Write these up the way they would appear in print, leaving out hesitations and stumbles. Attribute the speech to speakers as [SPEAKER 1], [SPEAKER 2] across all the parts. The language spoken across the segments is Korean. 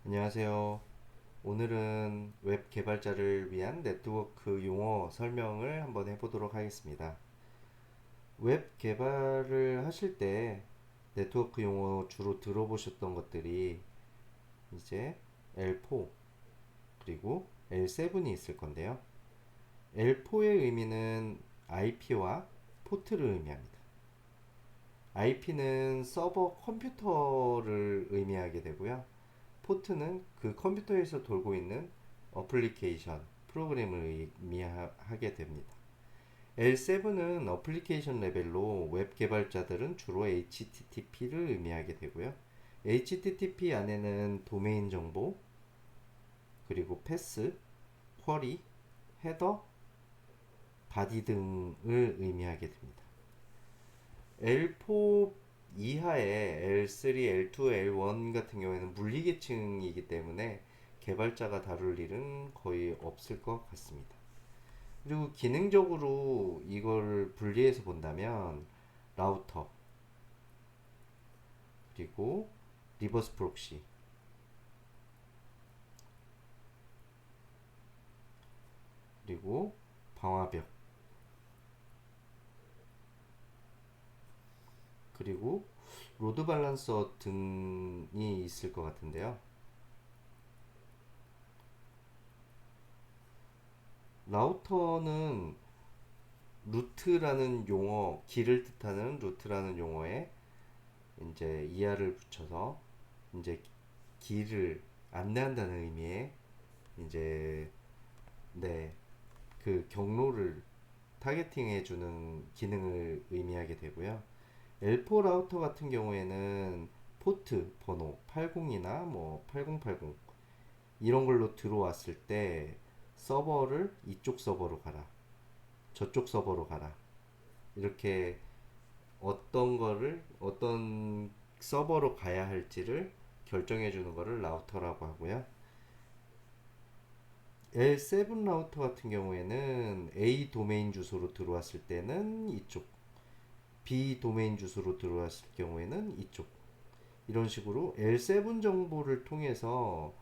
[SPEAKER 1] 안녕하세요. 오늘은 웹 개발자를 위한 네트워크 용어 설명을 한번 해보도록 하겠습니다. 웹 개발을 하실 때 네트워크 용어 주로 들어보셨던 것들이 이제 L4 그리고 L7이 있을 건데요. L4의 의미는 IP와 포트를 의미합니다. IP는 서버 컴퓨터를 의미하게 되고요. 포트는 그 컴퓨터에서 돌고 있는 어플리케이션, 프로그램을 의미하게 됩니다. L7은 어플리케이션 레벨로 웹 개발자들은 주로 HTTP를 의미하게 되고요. HTTP 안에는 도메인 정보, 그리고 패스, 쿼리, 헤더, 바디 등을 의미하게 됩니다. L4 이하의 L3, L2, L1 같은 경우에는 물리계층이기 때문에 개발자가 다룰 일은 거의 없을 것 같습니다. 그리고 기능적으로 이걸 분리해서 본다면 라우터, 그리고 리버스 프록시, 그리고 방화벽, 그리고 로드 밸런서 등이 있을 것 같은데요. 라우터는 루트라는 용어, 길을 뜻하는 루트라는 용어에 이제 이하를 붙여서 이제 길을 안내한다는 의미의 이제 네, 그 경로를 타겟팅해 주는 기능을 의미하게 되고요. L4 라우터 같은 경우에는 포트 번호 80이나 뭐 8080 이런 걸로 들어왔을 때 서버를 이쪽 서버로 가라, 저쪽 서버로 가라, 이렇게 어떤 서버로 가야 할지를 결정해 주는 거를 라우터라고 하고요. L7 라우터 같은 경우에는 A 도메인 주소로 들어왔을 때는 이쪽, B 도메인 주소로 들어왔을 경우에는 이쪽, 이런 식으로 L7 정보를 통해서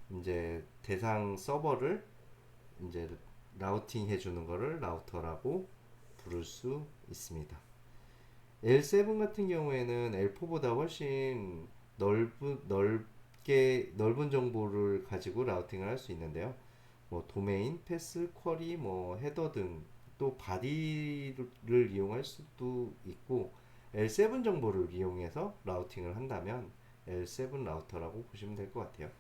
[SPEAKER 1] 이제 대상 서버를 이제 라우팅 해주는 거를 라우터라고 부를 수 있습니다. L7 같은 경우에는 L4보다 훨씬 넓은 정보를 가지고 라우팅을 할 수 있는데요. 뭐 도메인, 패스, 쿼리, 뭐 헤더 등 또 바디를 이용할 수도 있고 L7 정보를 이용해서 라우팅을 한다면 L7 라우터라고 보시면 될 것 같아요.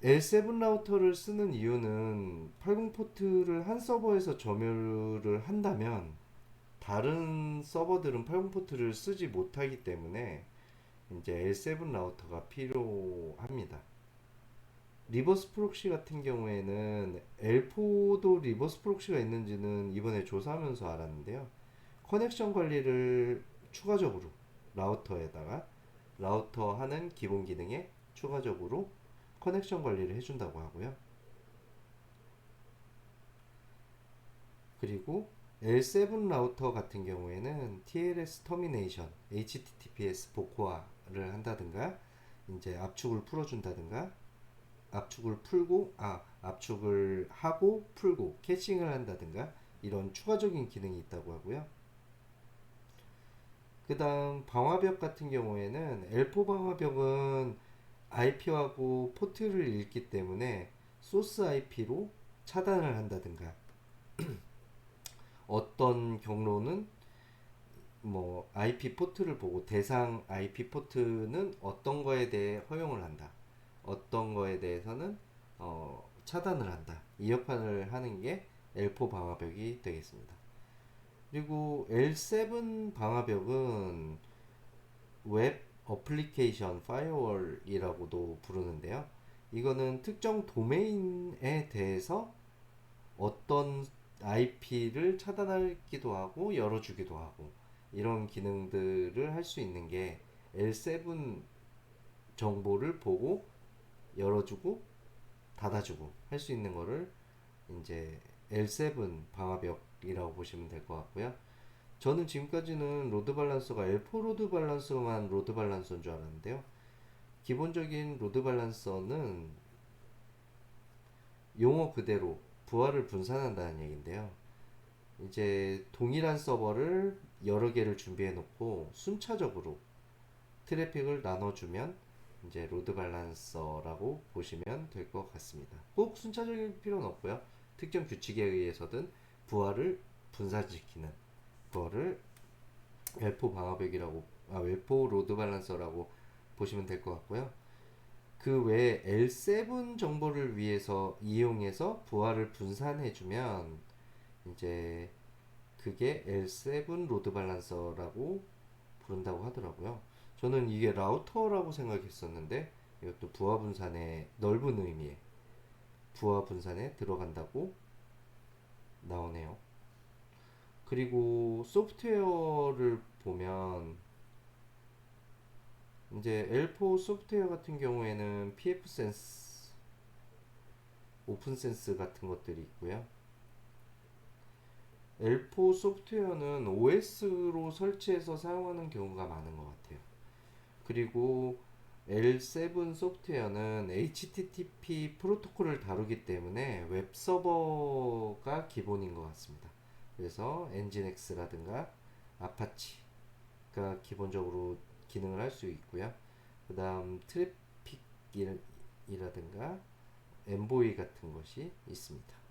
[SPEAKER 1] L7 라우터를 쓰는 이유는 80 포트를 한 서버에서 점유를 한다면 다른 서버들은 80 포트를 쓰지 못하기 때문에 이제 L7 라우터가 필요합니다. 리버스 프록시 같은 경우에는 L4도 리버스 프록시가 있는지는 이번에 조사하면서 알았는데요. 커넥션 관리를 추가적으로 라우터에다가 라우터 하는 기본 기능에 추가적으로 커넥션 관리를 해준다고 하고요. 그리고 L7 라우터 같은 경우에는 TLS 터미네이션, HTTPS 복호화를 한다든가, 이제 압축을 풀어준다든가, 압축을 하고 풀고 캐싱을 한다든가 이런 추가적인 기능이 있다고 하고요. 그 다음 방화벽 같은 경우에는 L4 방화벽은 IP하고 포트를 읽기 때문에 소스 IP로 차단을 한다든가, 어떤 경로는 뭐 IP 포트를 보고 대상 IP 포트는 어떤 거에 대해 허용을 한다, 어떤 거에 대해서는 차단을 한다, 이 역할을 하는 게 L4 방화벽이 되겠습니다. 그리고 L7 방화벽은 웹 어플리케이션 파이어월이라고도 부르는데요. 이거는 특정 도메인에 대해서 어떤 IP를 차단하기도 하고 열어주기도 하고 이런 기능들을 할 수 있는 게 L7 정보를 보고 열어주고 닫아주고 할 수 있는 거를 이제 L7 방화벽이라고 보시면 될 것 같고요. 저는 지금까지는 로드 밸런서가 L4 로드 밸런서만 로드 밸런서인 줄 알았는데요. 기본적인 로드 밸런서는 용어 그대로 부하를 분산한다는 얘기인데요. 이제 동일한 서버를 여러 개를 준비해 놓고 순차적으로 트래픽을 나눠주면 이제 로드 밸런서라고 보시면 될 것 같습니다. 꼭 순차적일 필요는 없고요. 특정 규칙에 의해서든 부하를 분산시키는 그거를 웰포 방어벽이라고 웰포 로드 밸런서라고 보시면 될 것 같고요. 그 외에 L7 정보를 위해서 이용해서 부하를 분산해주면 이제 그게 L7 로드 밸런서라고 부른다고 하더라고요. 저는 이게 라우터라고 생각했었는데 이것도 부하 분산의 넓은 의미의 부하 분산에 들어간다고 나오네요. 그리고 소프트웨어를 보면 이제 L4 소프트웨어 같은 경우에는 PF 센스, 오픈 센스 같은 것들이 있고요. L4 소프트웨어는 OS로 설치해서 사용하는 경우가 많은 것 같아요. 그리고 L7 소프트웨어는 HTTP 프로토콜을 다루기 때문에 웹 서버가 기본인 것 같습니다. 그래서 엔진엑스라든가 아파치가 기본적으로 기능을 할 수 있고요. 그 다음 트래픽이라든가 엔보이 같은 것이 있습니다.